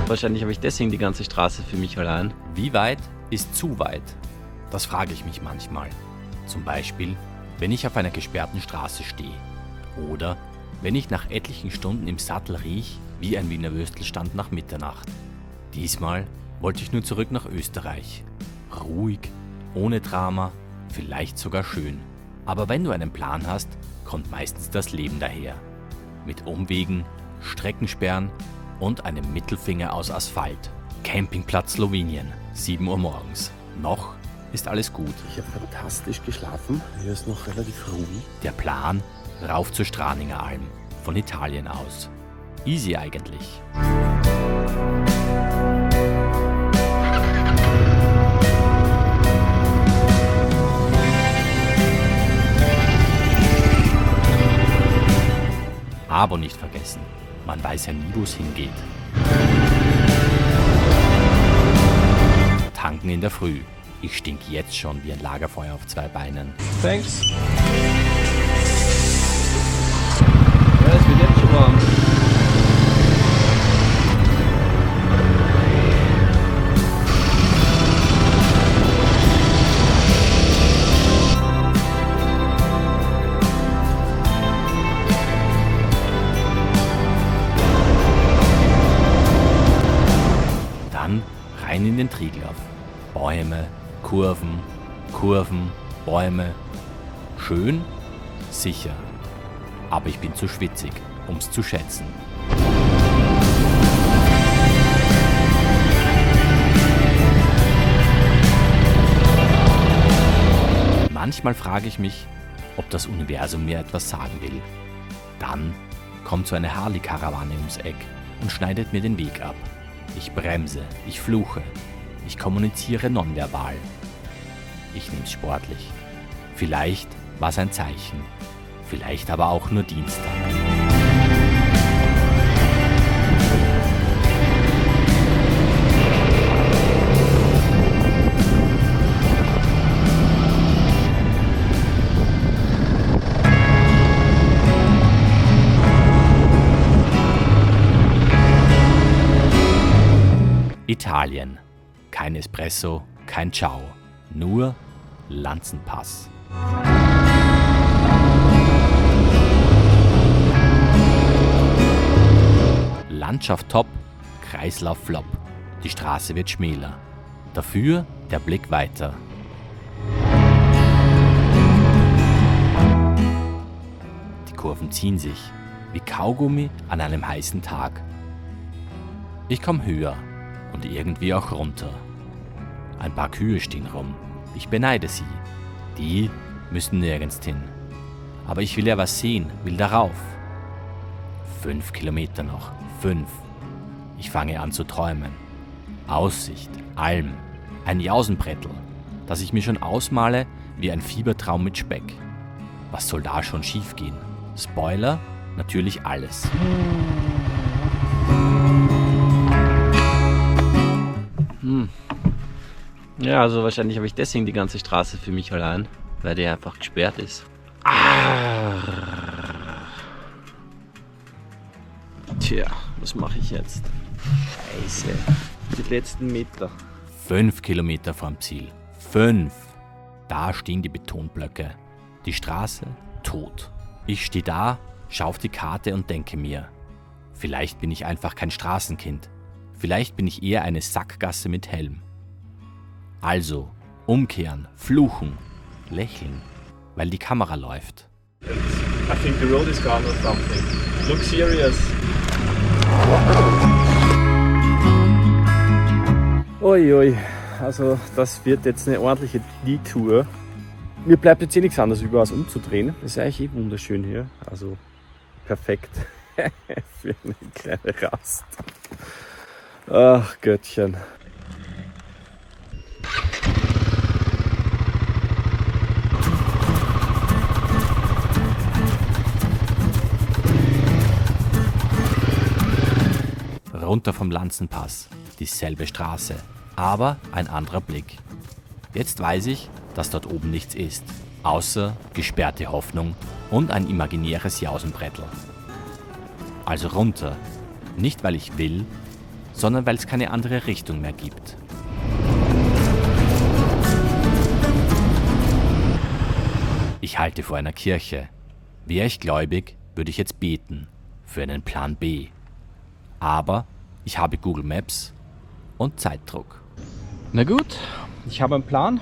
Wahrscheinlich habe ich deswegen die ganze Straße für mich allein. Wie weit ist zu weit? Das frage ich mich manchmal. Zum Beispiel, wenn ich auf einer gesperrten Straße stehe. Oder wenn ich nach etlichen Stunden im Sattel riech, wie ein Wiener Würstelstand nach Mitternacht. Diesmal wollte ich nur zurück nach Österreich. Ruhig, ohne Drama, vielleicht sogar schön. Aber wenn du einen Plan hast, kommt meistens das Leben daher. Mit Umwegen, Streckensperren und einem Mittelfinger aus Asphalt. Campingplatz Slowenien, 7 Uhr morgens. Noch ist alles gut. Ich habe fantastisch geschlafen. Hier ist noch relativ ruhig. Der Plan, rauf zur Straninger Alm, von Italien aus. Easy eigentlich. Aber nicht vergessen, man weiß ja nie, wo es hingeht. Tanken in der Früh. Ich stink jetzt schon wie ein Lagerfeuer auf 2 Beinen. Thanks. Ja, es wird jetzt schon warm. Dann rein in den Triglav. Bäume, Kurven, Kurven, Bäume. Schön, sicher. Aber ich bin zu schwitzig, um's zu schätzen. Manchmal frage ich mich, ob das Universum mir etwas sagen will. Dann kommt so eine Harley-Karawane ums Eck und schneidet mir den Weg ab. Ich bremse, ich fluche, ich kommuniziere nonverbal. Ich nehm's sportlich. Vielleicht war es ein Zeichen, vielleicht aber auch nur Dienstag. Italien. Kein Espresso, kein Ciao, nur Lanzenpass. Landschaft top, Kreislauf flop. Die Straße wird schmäler. Dafür der Blick weiter. Die Kurven ziehen sich, wie Kaugummi an einem heißen Tag. Ich komme höher und irgendwie auch runter. Ein paar Kühe stehen rum. Ich beneide sie. Die müssen nirgends hin. Aber ich will ja was sehen, will darauf. 5 Kilometer noch. 5. Ich fange an zu träumen. Aussicht, Alm, ein Jausenbrettel, das ich mir schon ausmale wie ein Fiebertraum mit Speck. Was soll da schon schiefgehen? Spoiler, natürlich alles. Ja, also wahrscheinlich habe ich deswegen die ganze Straße für mich allein, weil die einfach gesperrt ist. Tja, was mache ich jetzt? Scheiße, die letzten Meter. 5 Kilometer vom Ziel. 5. Da stehen die Betonblöcke. Die Straße tot. Ich stehe da, schaue auf die Karte und denke mir, vielleicht bin ich einfach kein Straßenkind. Vielleicht bin ich eher eine Sackgasse mit Helm. Also, umkehren, fluchen, lächeln, weil die Kamera läuft. I think the road is gone or something. Look serious. Uiui, also das wird jetzt eine ordentliche Detour. Mir bleibt jetzt eh nichts anderes über, als umzudrehen. Das ist eigentlich eh wunderschön hier. Also perfekt für eine kleine Rast. Ach Göttchen. Runter vom Lanzenpass, dieselbe Straße, aber ein anderer Blick. Jetzt weiß ich, dass dort oben nichts ist, außer gesperrte Hoffnung und ein imaginäres Jausenbrettel. Also runter, nicht weil ich will, sondern weil es keine andere Richtung mehr gibt. Ich halte vor einer Kirche. Wäre ich gläubig, würde ich jetzt beten für einen Plan B. Aber ich habe Google Maps und Zeitdruck. Na gut, ich habe einen Plan.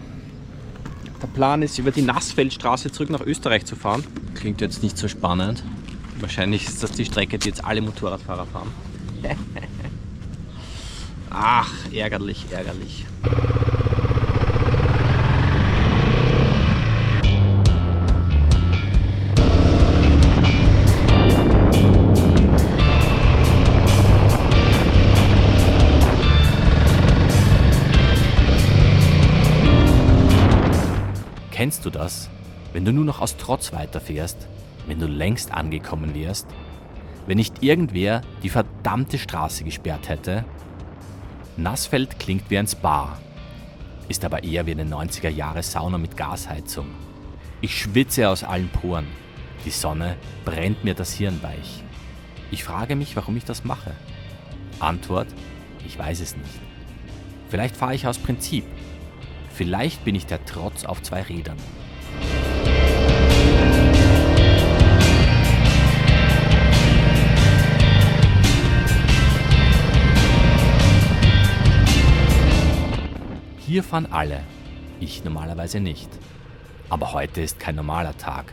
Der Plan ist, über die Nassfeldstraße zurück nach Österreich zu fahren. Klingt jetzt nicht so spannend. Wahrscheinlich ist das die Strecke, die jetzt alle Motorradfahrer fahren. Ach, ärgerlich, ärgerlich. Kennst du das, wenn du nur noch aus Trotz weiterfährst, wenn du längst angekommen wärst, wenn nicht irgendwer die verdammte Straße gesperrt hätte? Nassfeld klingt wie ein Spa, ist aber eher wie eine 90er-Jahre-Sauna mit Gasheizung. Ich schwitze aus allen Poren, die Sonne brennt mir das Hirn weich. Ich frage mich, warum ich das mache. Antwort: Ich weiß es nicht. Vielleicht fahre ich aus Prinzip. Vielleicht bin ich der Trotz auf 2 Rädern. Hier fahren alle, ich normalerweise nicht. Aber heute ist kein normaler Tag.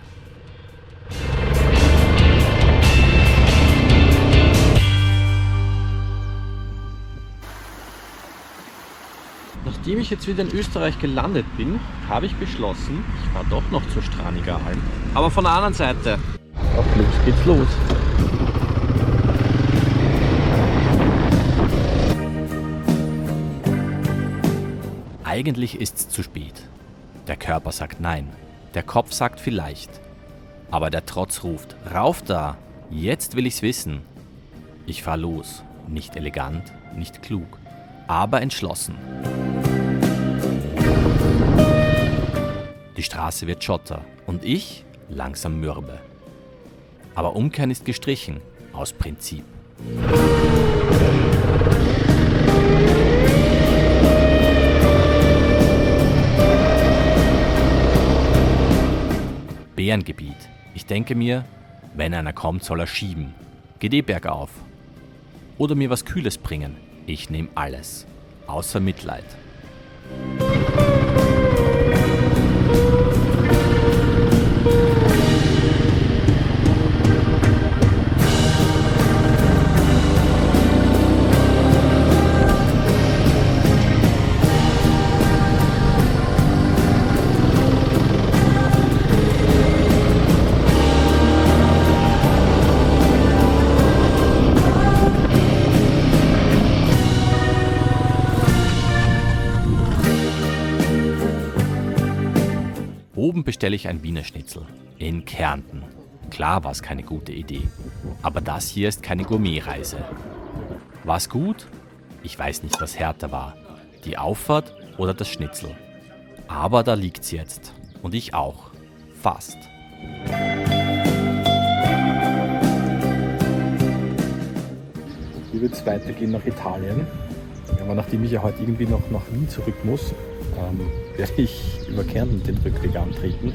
Nachdem ich jetzt wieder in Österreich gelandet bin, habe ich beschlossen, ich fahre doch noch zur Straniger Alm. Aber von der anderen Seite. Auf los geht's los. Eigentlich ist's zu spät. Der Körper sagt nein, der Kopf sagt vielleicht. Aber der Trotz ruft: Rauf da, jetzt will ich's wissen. Ich fahr los, nicht elegant, nicht klug, aber entschlossen. Die Straße wird Schotter und ich langsam mürbe. Aber Umkehren ist gestrichen, aus Prinzip. Bärengebiet. Ich denke mir, wenn einer kommt, soll er schieben. Geht eh bergauf. Oder mir was Kühles bringen. Ich nehme alles. Außer Mitleid. Oben bestelle ich ein Wiener Schnitzel. In Kärnten. Klar war es keine gute Idee. Aber das hier ist keine Gourmetreise. War's gut? Ich weiß nicht, was härter war. Die Auffahrt oder das Schnitzel. Aber da liegt's jetzt. Und ich auch. Fast. Hier wird es weitergehen nach Italien. Aber nachdem ich ja heute irgendwie noch nach Wien zurück muss, werde ich über Kärnten den Rückweg antreten.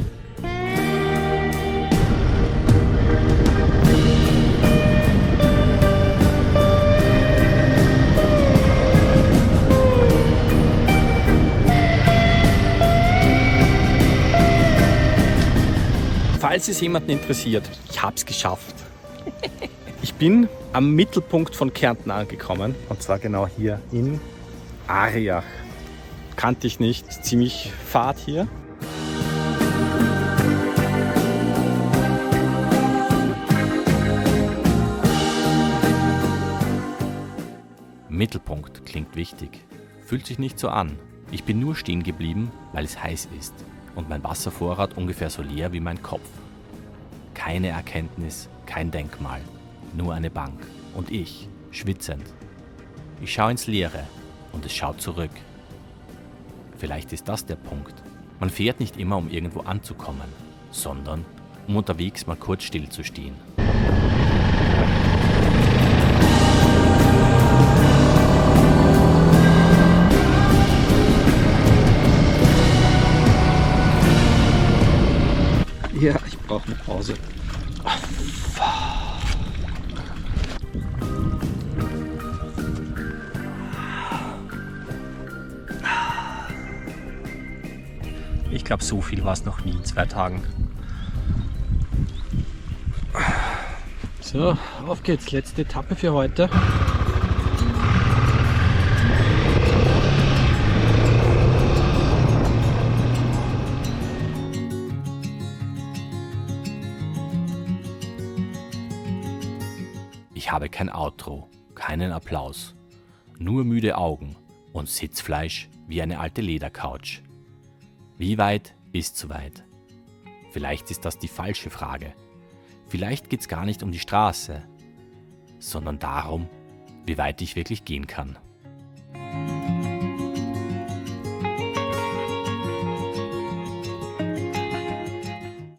Falls es jemanden interessiert, ich habe es geschafft. Ich bin am Mittelpunkt von Kärnten angekommen, und zwar genau hier in Ariach. Kannte ich nicht, ist ziemlich fad hier. Mittelpunkt klingt wichtig. Fühlt sich nicht so an. Ich bin nur stehen geblieben, weil es heiß ist und mein Wasservorrat ungefähr so leer wie mein Kopf. Keine Erkenntnis, kein Denkmal, nur eine Bank und ich, schwitzend. Ich schaue ins Leere und es schaut zurück. Vielleicht ist das der Punkt. Man fährt nicht immer, um irgendwo anzukommen, sondern um unterwegs mal kurz stillzustehen. Hause. Ich glaube, so viel war es noch nie in 2 Tagen. So, auf geht's. Letzte Etappe für heute. Ich habe kein Outro, keinen Applaus, nur müde Augen und Sitzfleisch wie eine alte Ledercouch. Wie weit ist zu weit? Vielleicht ist das die falsche Frage. Vielleicht geht's gar nicht um die Straße, sondern darum, wie weit ich wirklich gehen kann.